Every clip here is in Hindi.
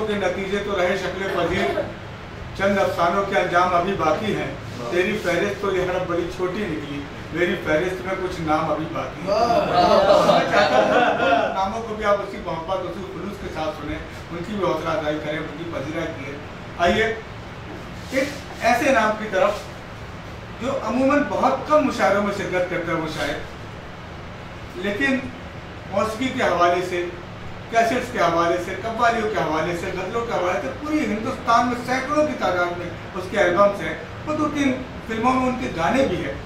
के नतीजे तो रहे शक्ल पजीर, चंद अफसानों के अंजाम अभी बाकी हैं। तेरी फहरिस्त तो यह बड़ी छोटी निकली, मेरी फहरिस्त में कुछ नाम अभी बाकी हैं। नामों को भी आप उसी मोहब्बत उसी खुलूस के साथ सुने, उनकी भी हौसला अफजाई करें, उनकी पजीरा किए। आइए एक ऐसे नाम की तरफ जो अमूमन बहुत कम मुशायरों में शिरकत करता है वो शायर, लेकिन मौसीकी के हवाले से, कैसेट्स के हवाले से, कव्वालियों के हवाले से, गज़लों के हवाले से पूरी हिंदुस्तान में सैकड़ों की तादाद में उसके एल्बम्स हैं। वो 2-3 फिल्मों में उनके गाने भी हैं।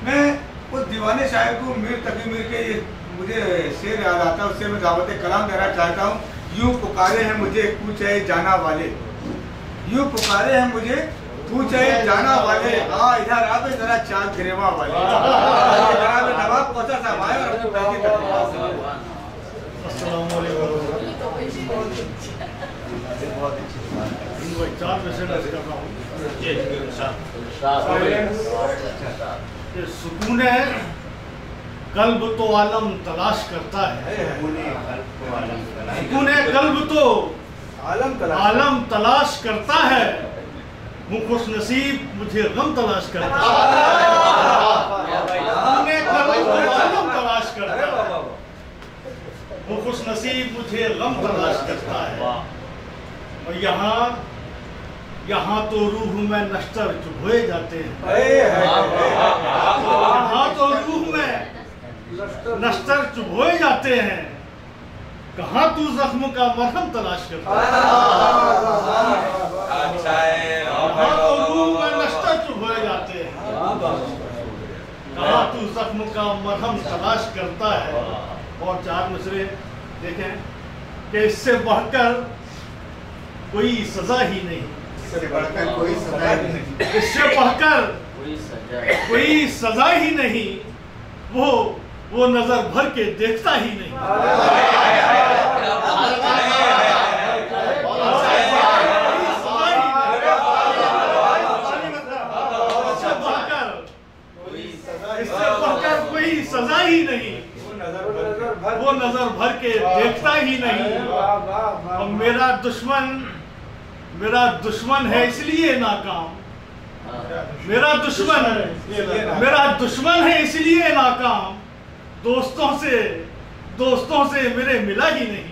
मैं उस दीवाने शायर को मीर तकी मीर के ये मुझे शेर याद आता है, उससे मैं दावत कलाम देना चाहता हूँ। यूँ पुकारे हैं मुझे पूछे जाना वाले, यूँ पुकारे हैं मुझे पूछे जाना वाले, हाँ इधर आ तो जरा चाँद गिरेवा वाले। नवाब कौसर साहब आए और सुकून कल्ब तो आलम तलाश करता है, सुकून कल्ब तो आलम तलाश करता है, वो खुश नसीब मुझे गम तलाश करता है। कल्ब तो आलम तलाश करता है, वो खुश नसीब मुझे गम तलाश करता है। और यहाँ तो रूह में नश्तर चुभोए जाते हैं, यहाँ तो रूह में नश्तर चुभोए जाते हैं, कहाँ तू जख्म का मरहम तलाश करता है। यहाँ तो रूह में नश्तर चुभोए जाते हैं, कहाँ तू जख्म का मरहम तलाश करता है। और 4 मिसरे देखें कि इससे बढ़कर कोई सजा ही नहीं, इससे बढ़कर कोई सजा ही नहीं, इससे बढ़कर कोई सजा ही नहीं, वो नजर भर के देखता ही नहीं। इससे बढ़कर कोई सजा ही नहीं, वो नजर भर के देखता ही नहीं। और मेरा दुश्मन है इसलिए नाकाम, मेरा दुश्मन है इसलिए नाकाम, दोस्तों से मेरे मिला ही नहीं।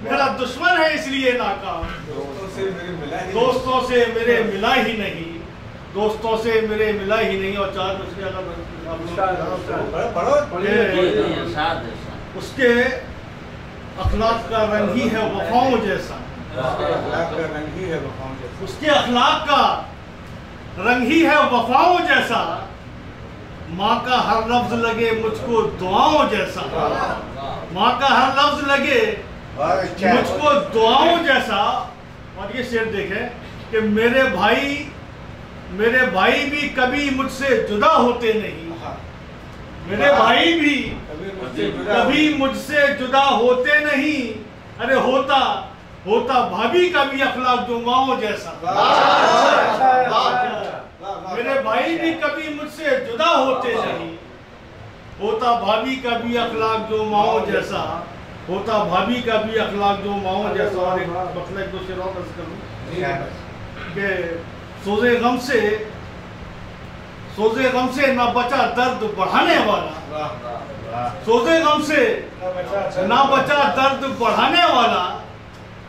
मेरा दुश्मन है इसलिए नाकाम, दोस्तों से मेरे मिला ही नहीं, दोस्तों से मेरे मिला ही नहीं। और 4 उसके अखलाक का रंग ही है वफाओं जैसा, उसके अखलाक का रंग ही है वफाओं जैसा, माँ का हर लफ्ज लगे मुझको दुआओं जैसा, माँ का हर लफ्ज लगे मुझको दुआओं जैसा। और ये शेर देखें कि मेरे भाई भी कभी मुझसे जुदा होते नहीं, मेरे भाई भी कभी मुझसे जुदा होते नहीं, अरे होता भाभी का भी अखलाक जो माओ जैसा। मेरे भाई भी कभी मुझसे जुदा होते नहीं, होता भाभी का भी अखलाक जो माओ जैसा, होता भाभी का भी अखलाक जो माओ जैसा। और एक मतलब 2 शेर और अर्ज करूं कि सोजे गम से ना बचा दर्द बढ़ाने वाला, सोजे गम से ना बचा दर्द बढ़ाने वाला,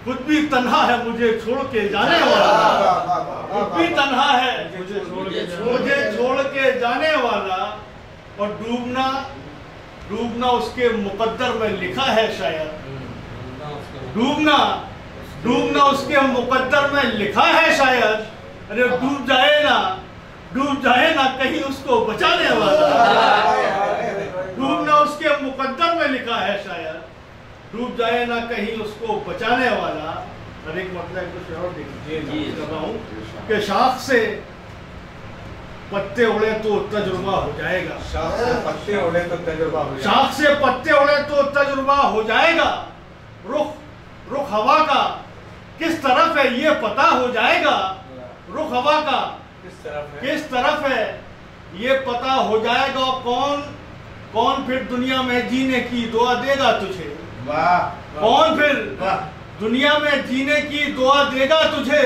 खुद भी तन्हा है मुझे छोड़ के जाने वाला, खुद भी तन्हा है मुझे छोड़ के जाने वाला। और डूबना उसके मुकद्दर में लिखा है शायद, डूबना उसके मुकद्दर में लिखा है शायद, अरे डूब जाए ना कहीं उसको बचाने वाला, डूबना उसके मुकद्दर में लिखा है शायद, डूब जाए ना कहीं उसको बचाने वाला। और एक मतलब कुछ और देखिए कि शाख से पत्ते उड़े तो तजुर्बा हो जाएगा, शाख से पत्ते उड़े तो तजुर्बा हो जाएगा, शाख से पत्ते उड़े तो तजुर्बा हो जाएगा, रुख हवा का किस तरफ है ये पता हो जाएगा, रुख हवा का किस तरफ है ये पता हो जाएगा। कौन फिर दुनिया में जीने की दुआ देगा तुझे, वाह। कौन फिर दुनिया में जीने की दुआ देगा तुझे,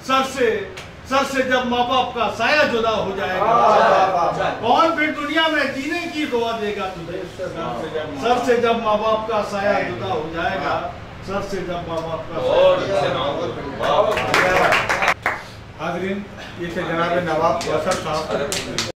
सर से जब माँ बाप का साया जुदा हो जाएगा। कौन फिर दुनिया में जीने की दुआ देगा तुझे, सर से जब माँ बाप का साया जुदा हो जाएगा, सर से जब माँ बाप का। हाज़रीन, ये थे जनाब नवाब कौसर साहब।